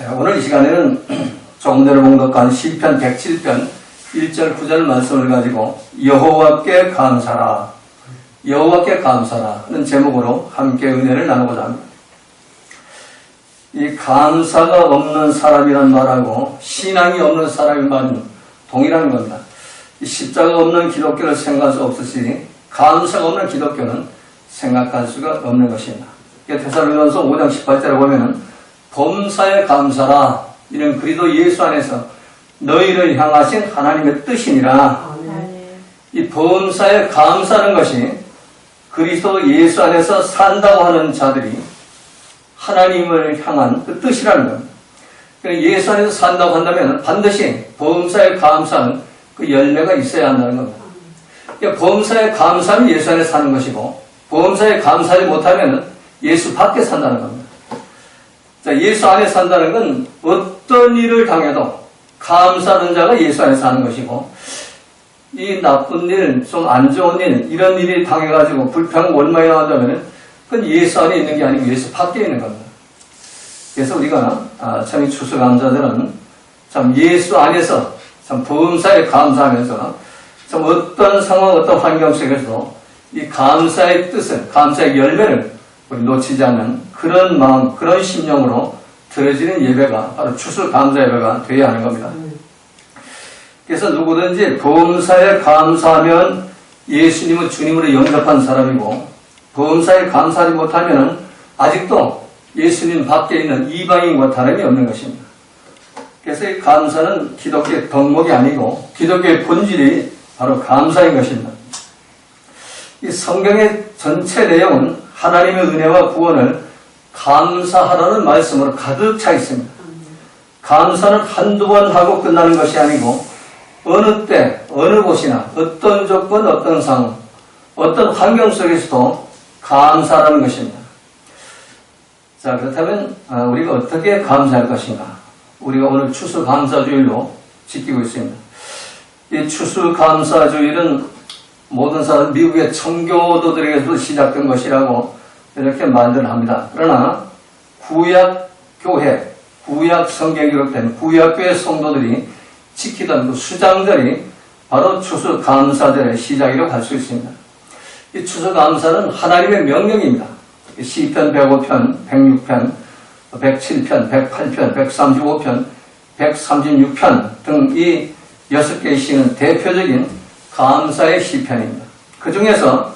오늘 이 시간에는 조금 전에 본 것과 같은 시편 107편 1절 9절 말씀을 가지고 여호와께 감사라, 여호와께 감사라 하는 제목으로 함께 은혜를 나누고자 합니다. 이 감사가 없는 사람이란 말하고 신앙이 없는 사람의 말은 동일한 겁니다. 이 십자가 없는 기독교를 생각할 수 없으시 감사가 없는 기독교는 생각할 수가 없는 것입니다. 데살로니가서 5장 18절에 보면은 범사에 감사라, 이는 그리스도 예수 안에서 너희를 향하신 하나님의 뜻이니라. 이 범사에 감사하는 것이 그리스도 예수 안에서 산다고 하는 자들이 하나님을 향한 그 뜻이라는 겁니다. 그러니까 예수 안에서 산다고 한다면 반드시 범사에 감사하는 그 열매가 있어야 한다는 겁니다. 그러니까 범사에 감사하면 예수 안에 사는 것이고, 범사에 감사하지 못하면 예수 밖에 산다는 겁니다. 자, 예수 안에 산다는 건 어떤 일을 당해도 감사하는 자가 예수 안에 사는 것이고, 이 나쁜 일, 좀 안 좋은 일, 이런 일이 당해가지고 불평, 원망이 나온다면 그건 예수 안에 있는 게 아니고 예수 밖에 있는 겁니다. 그래서 우리가 참 이 추수감사절은 참 예수 안에서 참 범사에 감사하면서 참 어떤 상황, 어떤 환경 속에서도 이 감사의 뜻을, 감사의 열매를 우리 놓치지 않는 그런 마음, 그런 심령으로 드려지는 예배가 바로 추수감사 예배가 되어야 하는 겁니다. 그래서 누구든지 범사에 감사하면 예수님을 주님으로 영접한 사람이고, 범사에 감사하지 못하면 아직도 예수님 밖에 있는 이방인과 다름이 없는 것입니다. 그래서 이 감사는 기독교의 덕목이 아니고 기독교의 본질이 바로 감사인 것입니다. 이 성경의 전체 내용은 하나님의 은혜와 구원을 감사하라는 말씀으로 가득 차 있습니다. 감사는 한두 번 하고 끝나는 것이 아니고 어느 때, 어느 곳이나 어떤 조건, 어떤 상황, 어떤 환경 속에서도 감사하라는 것입니다. 자, 그렇다면 우리가 어떻게 감사할 것인가? 우리가 오늘 추수감사주일로 지키고 있습니다. 이 추수감사주일은 모든 사람, 미국의 청교도들에게서도 시작된 것이라고 이렇게 말들 합니다. 그러나 구약교회, 구약 성경에 기록된 구약교회 성도들이 지키던 그 수장절이 바로 추수감사절의 시작이라고 할 수 있습니다. 이 추수감사는 하나님의 명령입니다. 시편 105편, 106편, 107편, 108편, 135편, 136편 등 이 6개의 시는 대표적인 감사의 시편입니다. 그 중에서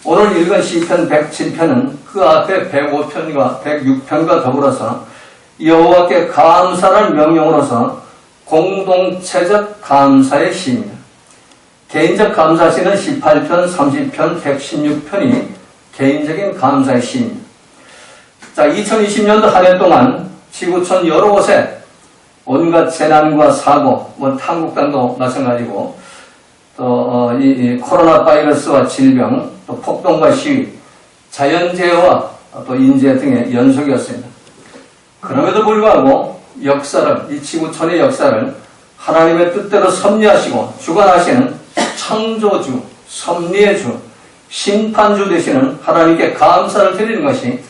오늘 읽은 시편 107편은 그 앞에 105편과 106편과 더불어서 여호와께 감사라는 명령으로서 공동체적 감사의 시입니다. 개인적 감사 시는 18편, 30편, 116편이 개인적인 감사의 시입니다. 자, 2020년도 한 해 동안 지구촌 여러 곳에 온갖 재난과 사고, 한국당도 마찬가지고, 또, 이 코로나 바이러스와 질병, 또 폭동과 시위, 자연재해와 또 인재 등의 연속이었습니다. 그럼에도 불구하고 역사를, 이 지구촌의 역사를 하나님의 뜻대로 섭리하시고 주관하시는 창조주, 섭리의 주, 심판주 되시는 하나님께 감사를 드리는 것이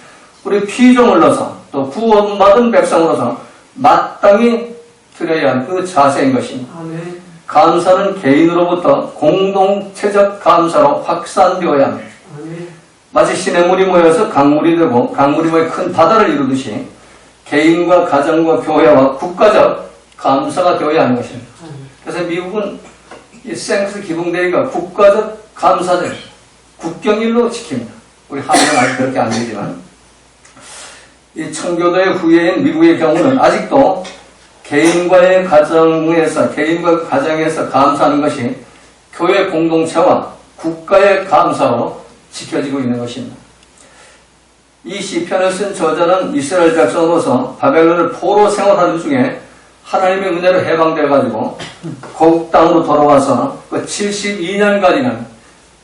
우리 피조물로서 또 구원받은 백성으로서 마땅히 드려야 할 그 자세인 것입니다. 아멘. 감사는 개인으로부터 공동체적 감사로 확산되어야 합니다. 아멘. 마치 시냇물이 모여서 강물이 되고 강물이 모여 큰 바다를 이루듯이 개인과 가정과 교회와 국가적 감사가 되어야 하는 것입니다. 아멘. 그래서 미국은 이 생스 기붕데이가 국가적 감사절, 국경일로 지킵니다. 우리 한국은 아직 그렇게 안 되지만, 이 청교도의 후예인 미국의 경우는 아직도 개인과의 가정에서, 개인과 가정에서 감사하는 것이 교회 공동체와 국가의 감사로 지켜지고 있는 것입니다. 이 시편을 쓴 저자는 이스라엘 백성으로서 바벨론을 포로 생활하는 중에 하나님의 은혜로 해방되어가지고 고국 땅으로 돌아와서 그 72년간이나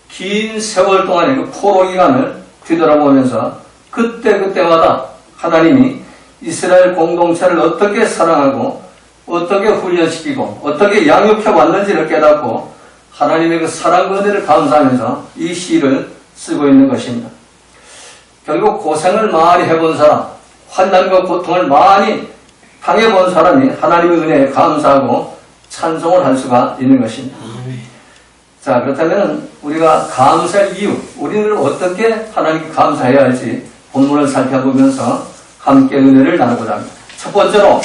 긴 세월 동안의 그 포로 기간을 뒤돌아보면서 그때마다 하나님이 이스라엘 공동체를 어떻게 사랑하고 어떻게 훈련시키고 어떻게 양육해 왔는지를 깨닫고 하나님의 그 사랑과 은혜를 감사하면서 이 시를 쓰고 있는 것입니다. 결국 고생을 많이 해본 사람, 환난과 고통을 많이 당해본 사람이 하나님의 은혜에 감사하고 찬송을 할 수가 있는 것입니다. 자, 그렇다면 우리가 감사할 이유, 우리는 어떻게 하나님께 감사해야 할지 본문을 살펴보면서 함께 은혜를 나누고자 합니다. 첫 번째로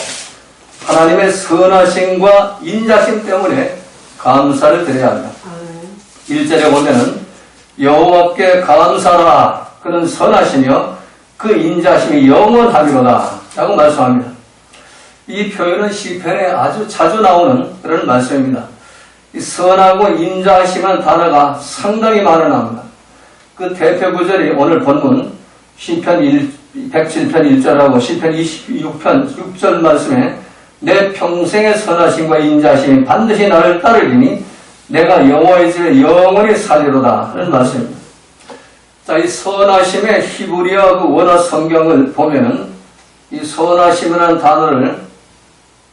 하나님의 선하심과 인자심 때문에 감사를 드려야 합니다. 1절에 보면은 여호와께 감사하라. 그는 선하시며 그 인자심이 영원하리로다 라고 말씀합니다. 이 표현은 시편에 아주 자주 나오는 그런 말씀입니다. 이 선하고 인자심한 단어가 상당히 많이 나옵니다. 그 대표 구절이 오늘 본문 시편 107편 1절하고 시편 26편 6절 말씀에 내 평생의 선하심과 인자심이 반드시 나를 따르리니 내가 여호와의 집에 영원히 살리로다 하는 말씀입니다. 자, 이 선하심의 히브리어 그 원어 성경을 보면은 이 선하심이라는 단어를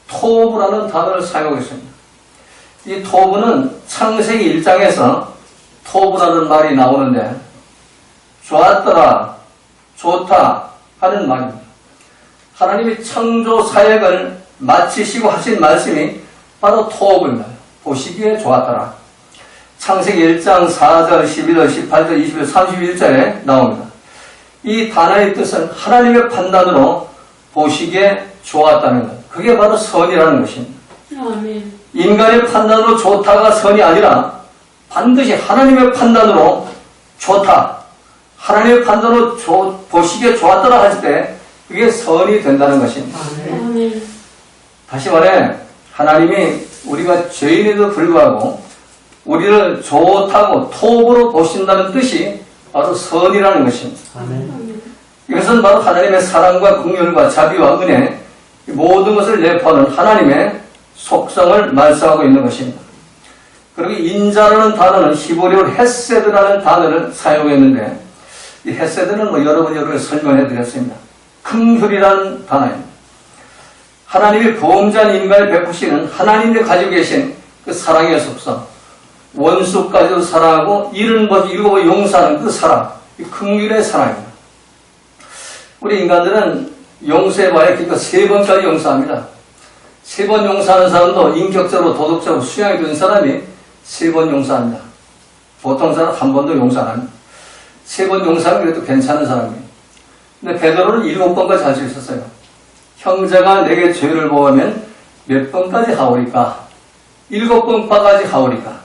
토브라는 단어를 사용하고 있습니다. 이 토브는 창세기 1장에서 토브라는 말이 나오는데 좋았더라, 좋다 하는 말입니다. 하나님이 창조 사역을 마치시고 하신 말씀이 바로 토브입니다. 보시기에 좋았더라. 창세기 1장 4절, 11절, 18절, 20절, 31절에 나옵니다. 이 단어의 뜻은 하나님의 판단으로 보시기에 좋았다는 것. 그게 바로 선이라는 것입니다. 아멘. 인간의 판단으로 좋다가 선이 아니라 반드시 하나님의 판단으로 좋다. 하나님의 판단으로 보시기에 좋았더라 하실 때 그게 선이 된다는 것입니다. 아멘. 다시 말해 하나님이 우리가 죄인에도 불구하고 우리를 좋다고 톱으로 보신다는 뜻이 바로 선이라는 것입니다. 아멘. 이것은 바로 하나님의 사랑과 긍휼과 자비와 은혜 모든 것을 내포하는 하나님의 속성을 말씀하고 있는 것입니다. 그리고 인자라는 단어는 히브리어로 헤세드라는 단어를 사용했는데 이 헤세드는 여러분이 설명해 드렸습니다. 긍휼이라는 단어입니다. 하나님이 보험자인 인간을 베푸시는 하나님이 가지고 계신 그 사랑의 속성, 원수까지도 사랑하고 잃은 것 잃고 용서하는 그 사랑, 이 긍휼의 사랑입니다. 우리 인간들은 용서해봐야 그러니까 3번까지 용서합니다. 3번 용서하는 사람도 인격적으로 도덕적으로 수양이 된 사람이 3번 용서합니다. 보통 사람 한 번도 용서 안 합니다. 3번 용서하면 그래도 괜찮은 사람이에요. 근데 베드로는 7번까지 할 수 있었어요. 형제가 내게 죄를 보면 몇 번까지 하오리까? 7번까지 하오리까?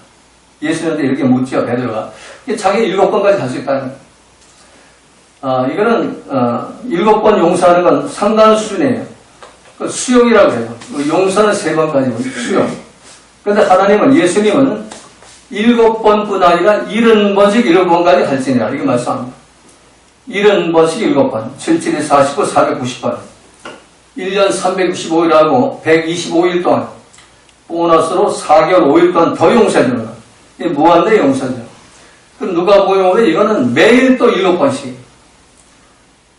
예수님한테 이렇게 묻죠, 베드로가. 자기 7번까지 할 수 있다는 거예요. 이거는 7번 용서하는 건 상당한 수준이에요. 그 수용이라고 해요. 용서는 3번까지 수용. 그런데 하나님은, 예수님은 7번뿐 아니라 70번씩 7번까지 할지니라 이렇게 말씀합니다. 70번씩 7번, 77이 49, 490번. 1년 365일하고 125일 동안 보너스로 4개월 5일 동안 더 용서해 주는 거예요. 이게 무한대 용서죠. 그럼 누가 보면 이거는 매일 또 7번씩.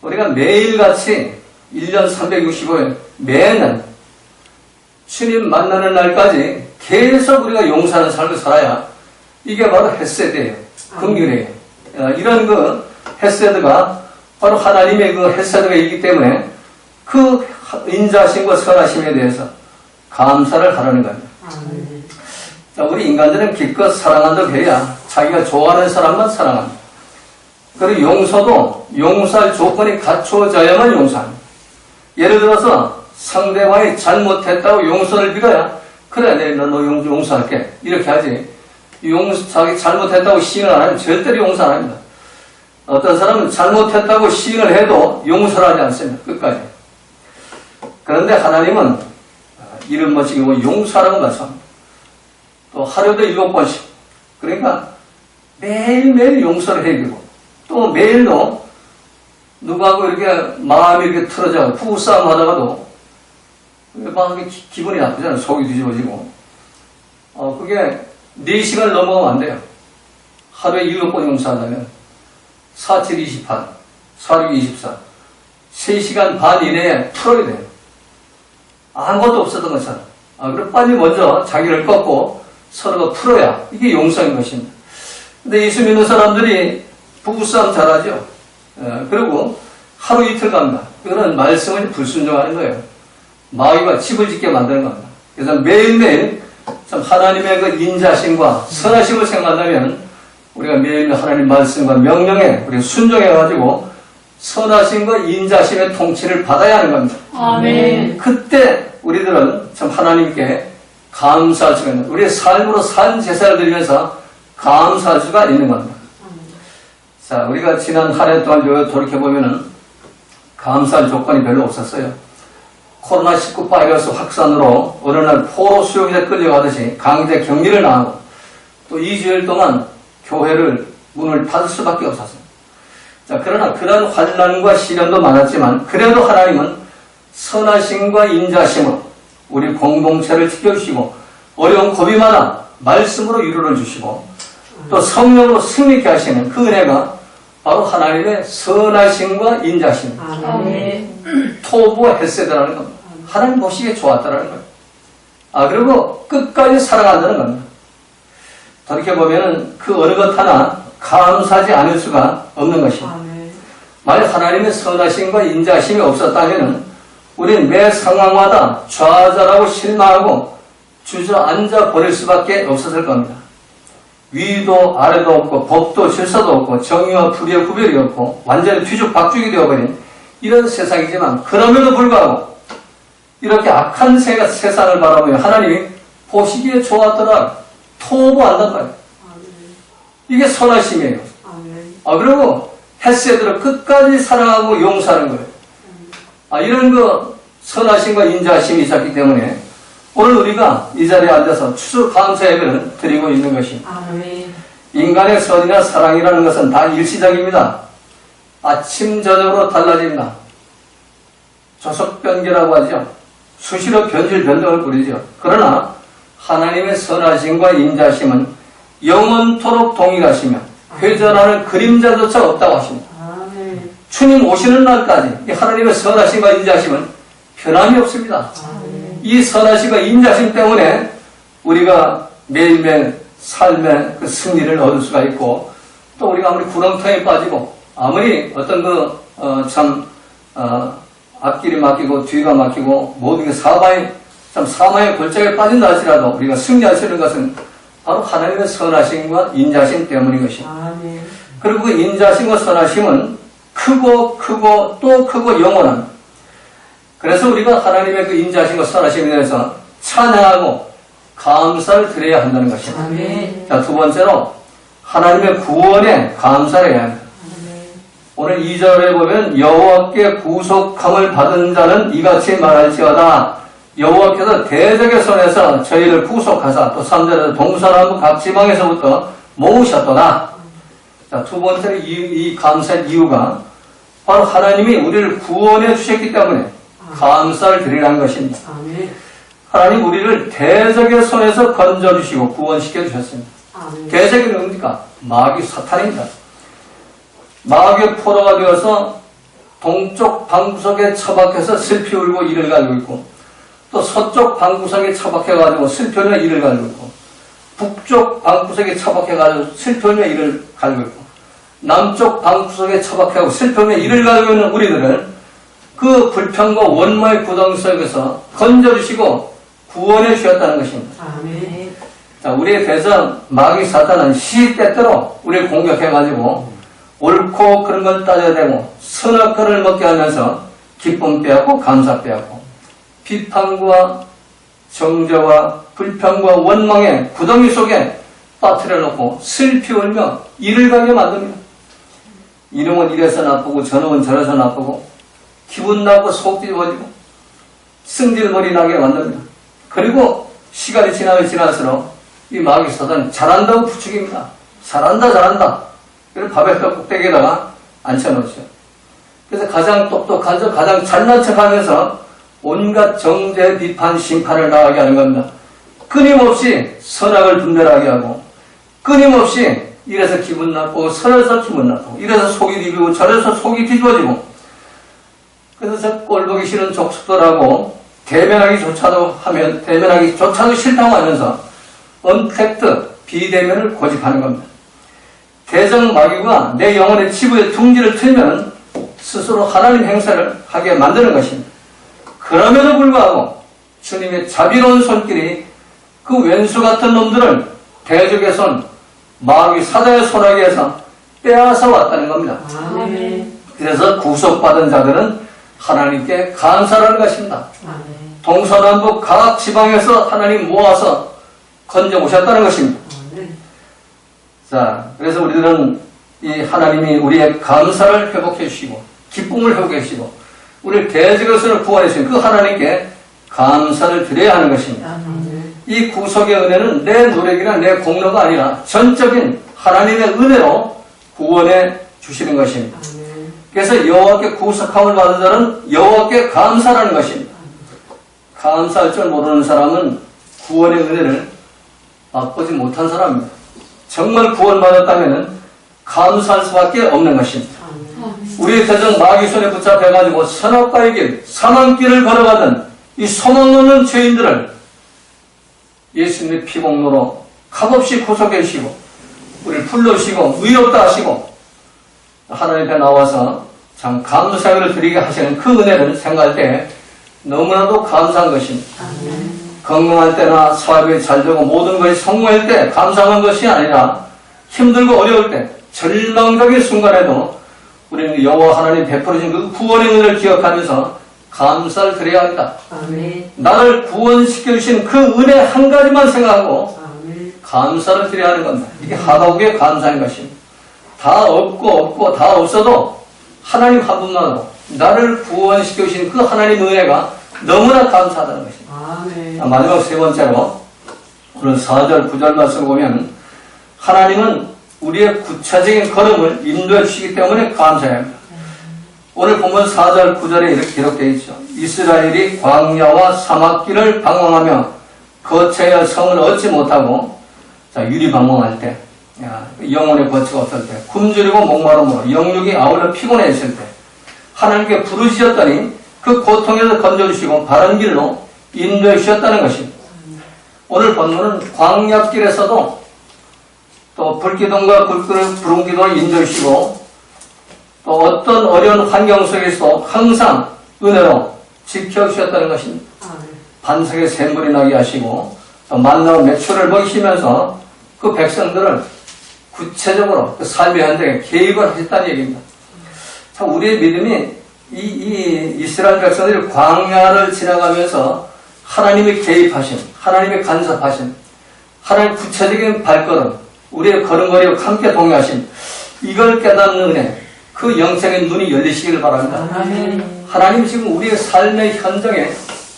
우리가 매일같이 1년 365일 매년 주님 만나는 날까지 계속 우리가 용서하는 삶을 살아야 이게 바로 헤세드예요. 긍휼이에요. 이런 그 헤세드가 바로 하나님의 그 헤세드가 있기 때문에 그 인자심과 선하심에 대해서 감사를 하라는 겁니다. 자, 우리 인간들은 기껏 사랑한다고 해야 자기가 좋아하는 사람만 사랑합니다. 그리고 용서도 용서할 조건이 갖추어져야만 용서합니다. 예를 들어서 상대방이 잘못했다고 용서를 빌어야 그래 너 용서할게 이렇게 하지 자기 잘못했다고 시인을 안 하면 절대로 용서 안 합니다. 어떤 사람은 잘못했다고 시인을 해도 용서를 하지 않습니다. 끝까지. 그런데 하나님은 70번씩 용서하라고 말씀합니다. 또 하루도 7번씩. 그러니까 매일매일 용서를 해주고 또 매일도 누구하고 이렇게 마음이 이렇게 틀어져서 부부싸움 하다가도 막 기분이 나쁘잖아요. 속이 뒤집어지고. 그게 4시간을 넘어가면 안 돼요. 하루에 7번 용서한다면 4, 7, 28, 4, 6, 24 3시간 반 이내에 풀어야 돼요. 아무것도 없었던 것처럼. 그럼 빨리 먼저 자기를 꺾고 서로가 풀어야 이게 용서인 것입니다. 근데 예수 믿는 사람들이 부부싸움 잘하죠. 그리고 하루 이틀 갑니다. 이거는 말씀을 불순종하는 거예요. 마귀가 집을 짓게 만드는 겁니다. 그래서 매일매일 참 하나님의 그 인자심과 선하심을 생각한다면 우리가 매일매일 하나님 말씀과 명령에 우리 순종해가지고 선하심과 인자심의 통치를 받아야 하는 겁니다. 아멘. 그때 우리들은 참 하나님께 감사할 수가 있는, 우리의 삶으로 산 제사를 드리면서 감사할 수가 있는 겁니다. 자, 우리가 지난 한 해 동안 돌이켜보면은 감사할 조건이 별로 없었어요. 코로나19 바이러스 확산으로 어느 날 포로 수용자에 끌려가듯이 강제 격리를 당하고 또 2주일 동안 교회를 문을 닫을 수밖에 없었어요. 자, 그러나 그런 환난과 시련도 많았지만 그래도 하나님은 선하심과 인자심으로 우리 공동체를 지켜주시고 어려운 고비마다 말씀으로 위로를 주시고 또 성령으로 승리케 하시는 그 은혜가 바로 하나님의 선하심과 인자심, 아멘. 토부와 헤세드라는 겁니다. 하나님 보시기에 좋았다라는 거예요. 그리고 끝까지 사랑한다는 겁니다. 돌이켜보면 그 어느 것 하나 감사하지 않을 수가 없는 것입니다. 만약 하나님의 선하심과 인자심이 없었다면 우리는 매 상황마다 좌절하고 실망하고 주저앉아 버릴 수밖에 없었을 겁니다. 위도 아래도 없고 법도 질서도 없고 정의와 불의의 구별이 없고 완전히 뒤죽박죽이 되어버린 이런 세상이지만 그럼에도 불구하고 이렇게 악한 세상을 바라보며 하나님이 보시기에 좋았더라 토부한단 말이에요. 이게 선하심이에요. 그리고 헤세드를 끝까지 사랑하고 용서하는 거예요. 이런 그 선하심과 인자심이 있었기 때문에 오늘 우리가 이 자리에 앉아서 추수 감사 예배를 드리고 있는 것입니다. 인간의 선이나 사랑이라는 것은 다 일시적입니다. 아침 저녁으로 달라집니다. 조석변개라고 하죠. 수시로 변질 변동을 부리죠. 그러나 하나님의 선하심과 인자심은 영원토록 동일하시며 회전하는 그림자조차 없다고 하십니다. 주님 오시는 날까지 이 하나님의 선하심과 인자심은 변함이 없습니다. 이 선하심과 인자심 때문에 우리가 매일매일 삶의 그 승리를 얻을 수가 있고 또 우리가 아무리 구렁텅이에 빠지고 아무리 어떤 앞길이 막히고 뒤가 막히고 모든 게 사망의 골짜기에 빠진다 할지라도 우리가 승리할 수 있는 것은 바로 하나님의 선하심과 인자심 때문인 것입니다. 그리고 그 인자심과 선하심은 크고 또 크고 영원합니다. 그래서 우리가 하나님의 그 인자심과 선하심에 대해서 찬양하고 감사를 드려야 한다는 것입니다. 자, 두 번째로 하나님의 구원에 감사를 해야 합니다. 오늘 2절에 보면 여호와께 구속함을 받은 자는 이같이 말할지어다. 여호와께서 대적의 손에서 저희를 구속하사 또 3절에서 동서남북 각 지방에서부터 모으셨도다. 자, 두 번째로 이 감사의 이유가 바로 하나님이 우리를 구원해 주셨기 때문에 감사를 드리라는 것입니다. 하나님 우리를 대적의 손에서 건져주시고 구원시켜 주셨습니다. 대적이 누굽니까? 마귀 사탄입니다. 마귀의 포로가 되어서 동쪽 방구석에 처박혀서 슬피 울고 이를 갈고 있고 또 서쪽 방구석에 처박혀가지고 슬피 울며 이를 갈고 있고 북쪽 방구석에 처박혀가지고 슬피 울며 이를 갈고 있고 남쪽 방구석에 처박혀가지고 슬피 울며 이를 갈고 있는 우리들을 그 불평과 원망의 구덩이 속에서 건져주시고 구원해 주셨다는 것입니다. 자, 우리에 대해서 마귀 사탄은 시때때로 우리를 공격해가지고 옳고 그런 걸 따져대고 선악과를 먹게 하면서 기쁨 빼앗고 감사 빼앗고 비판과 정죄와 불평과 원망의 구덩이 속에 빠뜨려 놓고 슬피 울며 이를 가게 만듭니다. 이놈은 이래서 나쁘고 저놈은 저래서 나쁘고 기분 나쁘고 속 뒤집어지고 승질머리 나게 만듭니다. 그리고 시간이 지날수록 이 마귀 사탄은 잘한다고 부추깁니다. 잘한다. 그래서 바벨탑 꼭대기에다가 앉혀놓죠. 그래서 가장 똑똑한 척, 가장 잘난 척하면서 온갖 정죄, 비판, 심판을 당하게 하는 겁니다. 끊임없이 선악을 분별하게 하고 끊임없이 이래서 기분 나쁘고 저래서 기분 나쁘고 이래서 속이 뒤비고 저래서 속이 뒤집어지고 그래서 저 꼴보기 싫은 족속들하고 대면하기조차도 싫다고 하면서 언택트 비대면을 고집하는 겁니다. 대적 마귀가 내 영혼의 치부의 둥지를 틀면 스스로 하나님 행사를 하게 만드는 것입니다. 그럼에도 불구하고 주님의 자비로운 손길이 그 왼수 같은 놈들을 대적의 손, 마귀 사자의 손아귀에서 빼앗아 왔다는 겁니다. 아멘. 그래서 구속받은 자들은 하나님께 감사하는 것입니다. 아멘. 동서남북 각 지방에서 하나님 모아서 건져 오셨다는 것입니다. 아멘. 자, 그래서 우리들은 이 하나님이 우리의 감사를 회복해 주시고 기쁨을 회복해 주시고 우리를 대적에서 구원해 주신 그 하나님께 감사를 드려야 하는 것입니다. 아멘. 이 구속의 은혜는 내 노력이나 내 공로가 아니라 전적인 하나님의 은혜로 구원해 주시는 것입니다. 아멘. 그래서 여호와께 구속함을 받은 자는 여호와께 감사라는 것입니다. 감사할 줄 모르는 사람은 구원의 은혜를 맛보지 못한 사람입니다. 정말 구원받았다면 감사할 수밖에 없는 것입니다. 아멘. 우리 대적 마귀 손에 붙잡혀가지고 선악과의 길, 사망길을 걸어가던 이 소망 없는 죄인들을 예수님의 피공로로 값없이 구속해 주시고 우리를 불러주시고 의롭다 하시고 하나님 앞에 나와서 참 감사를 드리게 하시는 그 은혜를 생각할 때 너무나도 감사한 것입니다. 아멘. 건강할 때나 사업이 잘 되고 모든 것이 성공할 때 감사한 것이 아니라 힘들고 어려울 때 절망적인 순간에도 우리는 여호와 하나님 베풀어진 그 구원의 은혜를 기억하면서 감사를 드려야 합니다. 아멘. 나를 구원시켜 주신 그 은혜 한 가지만 생각하고 아멘. 감사를 드려야 하는 겁니다. 이게 하나님의 감사인 것입니다. 다 없고 다 없어도 하나님 한 분만으로 나를 구원시켜 주신 그 하나님 은혜가 너무나 감사하다는 것입니다. 아멘. 마지막 세 번째로 오늘 4절 9절 말씀을 보면 하나님은 우리의 구체적인 걸음을 인도해 주시기 때문에 감사해야 합니다. 오늘 보면 4절 9절에 이렇게 기록되어 있죠. 이스라엘이 광야와 사막길을 방황하며 거처의 성을 얻지 못하고 유리방황할 때 영혼의 거처가 없을 때 굶주리고 목마름으로 영육이 아울러 피곤해졌을 때 하나님께 부르짖었더니 그 고통에서 건져주시고 바른 길로 인도해 주셨다는 것입니다. 오늘 본문은 광야길에서도 또 불기둥과 부름기둥을 인도해 주시고 또 어떤 어려운 환경 속에서도 항상 은혜로 지켜주셨다는 것입니다. 아멘. 반석에 샘물이 나게 하시고 또 만나고 매출을 먹이시면서 그 백성들을 구체적으로 그 삶의 현장에 개입을 하셨다는 얘기입니다. 참 우리의 믿음이 이 이스라엘 백성들이 광야를 지나가면서 하나님의 개입하심, 하나님의 간섭하심, 하나님의 구체적인 발걸음, 우리의 걸음걸이와 함께 동행하심, 이걸 깨닫는 은혜, 그 영생의 눈이 열리시기를 바랍니다. 아멘. 하나님 지금 우리의 삶의 현장에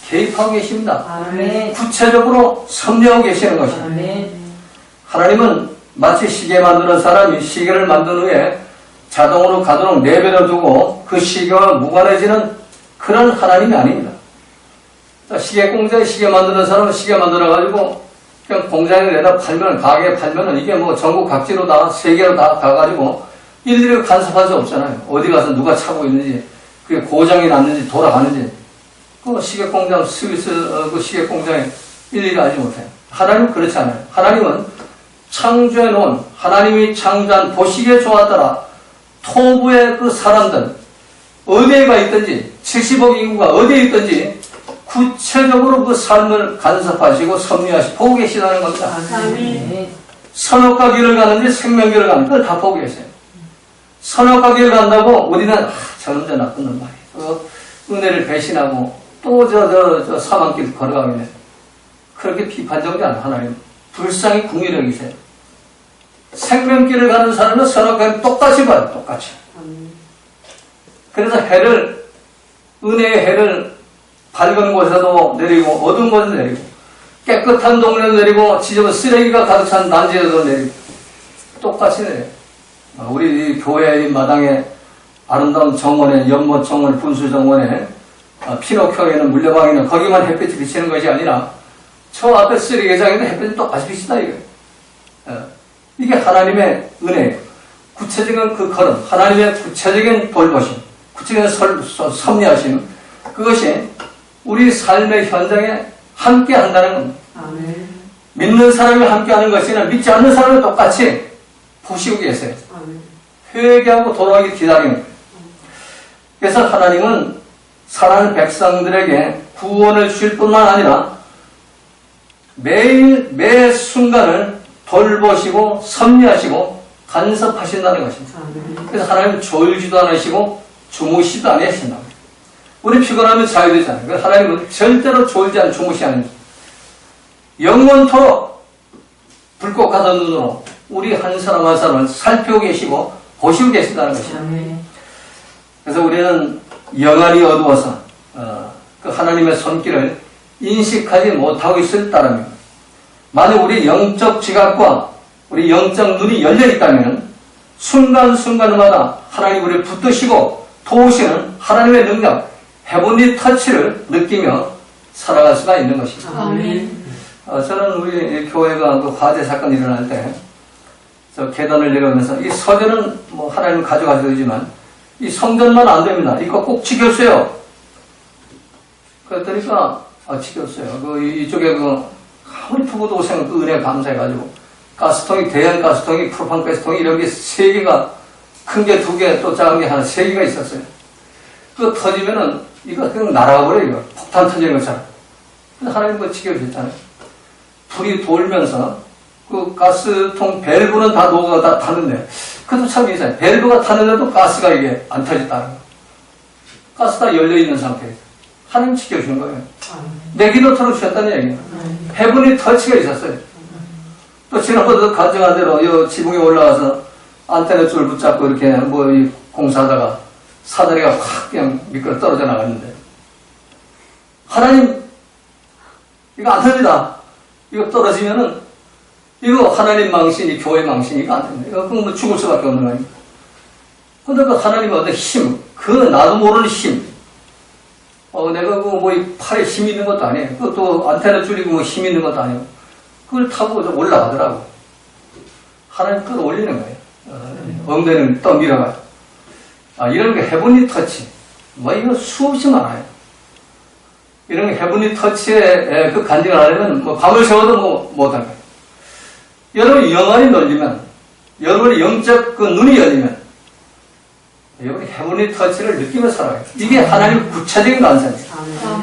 개입하고 계십니다. 아멘. 구체적으로 섭리하고 계시는 것입니다. 아멘. 하나님은 마치 시계 만드는 사람이 시계를 만든 후에 자동으로 가도록 내버려 두고 그 시계와 무관해지는 그런 하나님이 아닙니다. 시계 공장에 시계 만드는 사람은 시계 만들어가지고 그냥 공장에 내다 팔면, 가게에 팔면은 이게 뭐 전국 각지로 다, 세계로 다 가가지고 일일이 간섭할 수 없잖아요. 어디 가서 누가 차고 있는지, 그게 고장이 났는지, 돌아가는지. 그 시계 공장, 스위스 그 시계 공장에 일일이 알지 못해요. 하나님은 그렇지 않아요. 하나님은 창조해 놓은, 하나님이 창조한 도시계에 좋았더라. 토부의 그 사람들, 어디에가 있든지, 70억 인구가 어디에 있든지, 구체적으로 그 삶을 간섭하시고 섭리하시고 보고 계시다는 겁니다. 아멘. 선악과 길을 가는지 생명길을 가는지 그걸 다 보고 계세요. 선악과 길을 간다고 우리는 저놈 저 나쁜 놈 말이에요. 은혜를 배신하고 또 저 사망길 걸어가면 그렇게 비판적이지 않아요. 하나님 불쌍히 국민력이세요. 생명길을 가는 사람은 선악과를 똑같이 봐요. 똑같이. 그래서 해를, 은혜의 해를 밝은 곳에도 내리고 어두운 곳에도 내리고 깨끗한 동네도 내리고 지저분 쓰레기가 가득 찬 난지에도 내리고 똑같이 내려요. 우리 교회 마당에 아름다운 정원에, 연못 정원, 분수 정원에 피노키오에는 물레방에는 거기만 햇빛이 비치는 것이 아니라 저 앞에 쓰레기장에도 햇빛이 똑같이 비친다 이거예요. 이게 하나님의 은혜예요. 구체적인 그 걸음, 하나님의 구체적인 돌보심, 구체적인 섭리하심, 그것이 우리 삶의 현장에 함께 한다는 겁니다. 아멘. 믿는 사람이 함께 하는 것이 아니라 믿지 않는 사람이 똑같이 보시고 계세요. 아멘. 회개하고 돌아오기 기다립니다. 그래서 하나님은 사랑하는 백성들에게 구원을 주실 뿐만 아니라 매일 매 순간을 돌보시고 섭리하시고 간섭하신다는 것입니다. 그래서 하나님 졸지도 않으시고 주무시도 아니하신다고. 우리 피곤하면 자야 되잖아요. 그래서 하나님은 절대로 졸지 않고 주무시 않는 영원토록 불꽃 같은 눈으로 우리 한 사람 한 사람을 살피고 계시고 보시고 계신다는 것입니다. 그래서 우리는 영안이 어두워서 그 하나님의 손길을 인식하지 못하고 있을 따름입니다. 만약 우리 영적 지각과 우리 영적 눈이 열려 있다면 순간순간마다 하나님 우리를 붙드시고 도우시는 하나님의 능력, 헤븐리 터치를 느끼며 살아갈 수가 있는 것입니다. 아멘. 저는 우리 교회가 그 화재 사건이 일어날 때 저 계단을 내려오면서 이 서재는 뭐 하나님 가져가셔도 되지만 이 성전만 안 됩니다. 이거 꼭 지켰어요. 그랬더니까 지켰어요. 이쪽에 아무리 부부도 고생 그 은혜 감사해가지고 가스통이 대형 가스통이 프로판 가스통이 이런 게 3개가 큰 게 2개 또 작은 게 하나 3개가 있었어요. 그거 터지면은 이거 그냥 날아가 버려요. 이거. 폭탄 터지는 것처럼. 근데 하나님 그거 지켜주셨잖아요. 불이 돌면서 그 가스통 밸브는 다 녹아가 다 타는데 그것도 참 이상해요. 밸브가 타는데도 가스가 이게 안 터졌다는 거. 가스 다 열려있는 상태에서 하나님 지켜주신 거예요. 내 기도 털어주셨다는 얘기예요. 헤븐리 터치가 있었어요. 또 지난번에도 간증한 대로 이 지붕에 올라가서 안테나 줄 붙잡고 이렇게 뭐 공사하다가 사다리가 확 그냥 미끄러 떨어져 나갔는데 하나님 이거 안 됩니다. 이거 떨어지면은 이거 하나님 망신이 교회 망신이 이거 안 됩니다. 이거 뭐 죽을 수밖에 없는 거 아닙니까? 근데 그 하나님의 어떤 힘, 그 나도 모르는 힘. 내가 이 팔에 힘이 있는 것도 아니에요. 그것도 안테나 줄이고 뭐 힘이 있는 것도 아니고. 그걸 타고 올라가더라고. 하나님 끌어올리는 거예요. 엉덩이를 떠 밀어가요. 이런 게 헤븐리 터치. 이거 수없이 많아요. 이런 게 헤븐리 터치에 그 간증을 하려면 밤을 새워도 못할 거예요. 여러분이 영안이 열리면, 여러분의 영적 그 눈이 열리면, 여러분이 헤븐리 터치를 느끼며 살아요. 이게 하나님의 구체적인 간사입니다.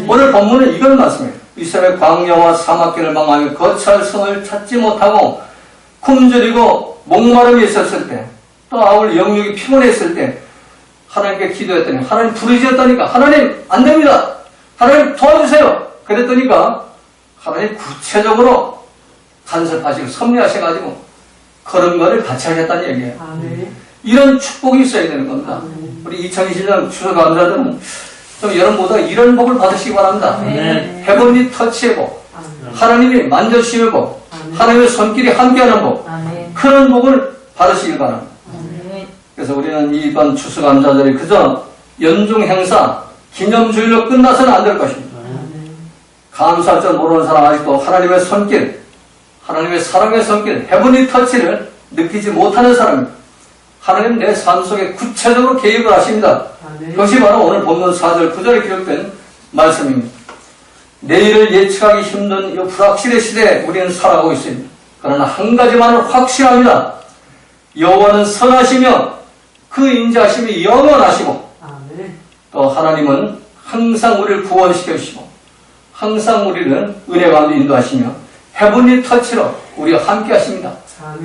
오늘 본문은 이걸 말씀해요. 이스라엘 광야와 사막길을 망하며 거처할 성을 찾지 못하고 굶주리고 목마름이 있었을 때, 또 아울 영육이 피곤했을 때 하나님께 기도했더니 하나님 부르짖었다니까 하나님 안 됩니다. 하나님 도와주세요. 그랬더니까 하나님 구체적으로 간섭하시고 섭리하셔가지고 걸음걸이를 같이 하셨다는 얘기예요. 이런 축복이 있어야 되는 겁니다. 우리 2020년 추수감사들은 좀 여러분보다 이런 복을 받으시기 바랍니다. 헤븐리 터치의 복, 하나님이 만져주시는 복, 하나님의 손길이 함께하는 복, 그런 복을 받으시길 바랍니다. 그래서 우리는 이번 추수감사절이 그저 연중 행사, 기념주일로 끝나서는 안 될 것입니다. 감사할 줄 모르는 사람 아직도 하나님의 손길, 하나님의 사랑의 손길, 헤븐리 터치를 느끼지 못하는 사람입니다. 하나님 내 삶 속에 구체적으로 개입을 하십니다. 그것이 바로 오늘 본문 4절 9절에 기록된 말씀입니다. 내일을 예측하기 힘든 이 불확실의 시대에 우리는 살아가고 있습니다. 그러나 한 가지만은 확실합니다. 여호와는 선하시며 그 인자하심이 영원하시고 또 하나님은 항상 우리를 구원시켜 주시고 항상 우리를 은혜 가운데 인도하시며 헤븐리 터치로 우리와 함께 하십니다.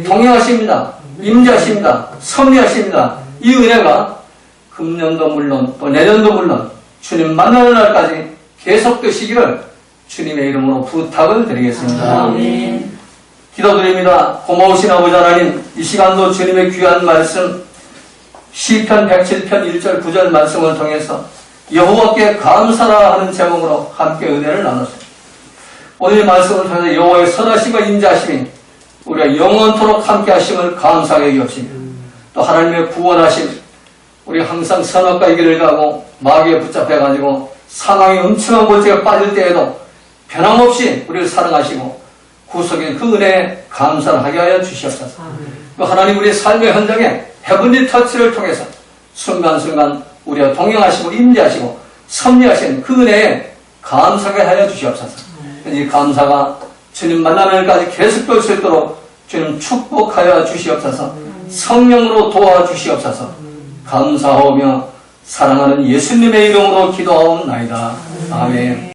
동행하십니다. 임재하십니다. 섭리하십니다. 이 은혜가 금년도 물론 또 내년도 물론 주님 만나는 날까지 계속되시기를 주님의 이름으로 부탁을 드리겠습니다. 기도드립니다. 고마우신 아버지 하나님, 이 시간도 주님의 귀한 말씀 시편 107편 1절 9절 말씀을 통해서 여호와께 감사라 하는 제목으로 함께 은혜를 나눴습니다. 오늘 말씀을 통해서 여호와의 선하심과 인자하심이 우리가 영원토록 함께 하심을 감사하게 여깁니다. 또 하나님의 구원하심, 우리 항상 선악과의 길을 가고 마귀에 붙잡혀가지고 사망의 음침한 골짜기에 빠질 때에도 변함없이 우리를 사랑하시고 구속의 그 은혜에 감사를 하게 하여 주시옵소서. 또 하나님 우리의 삶의 현장에 헤븐리 터치를 통해서 순간순간 우리와 동행하시고 임재하시고 섭리하신 그 은혜에 감사하게 하여 주시옵소서. 이 감사가 주님 만나는 날까지 계속될 수 있도록 주님 축복하여 주시옵소서. 성령으로 도와주시옵소서. 감사하며 사랑하는 예수님의 이름으로 기도하옵나이다. 아멘.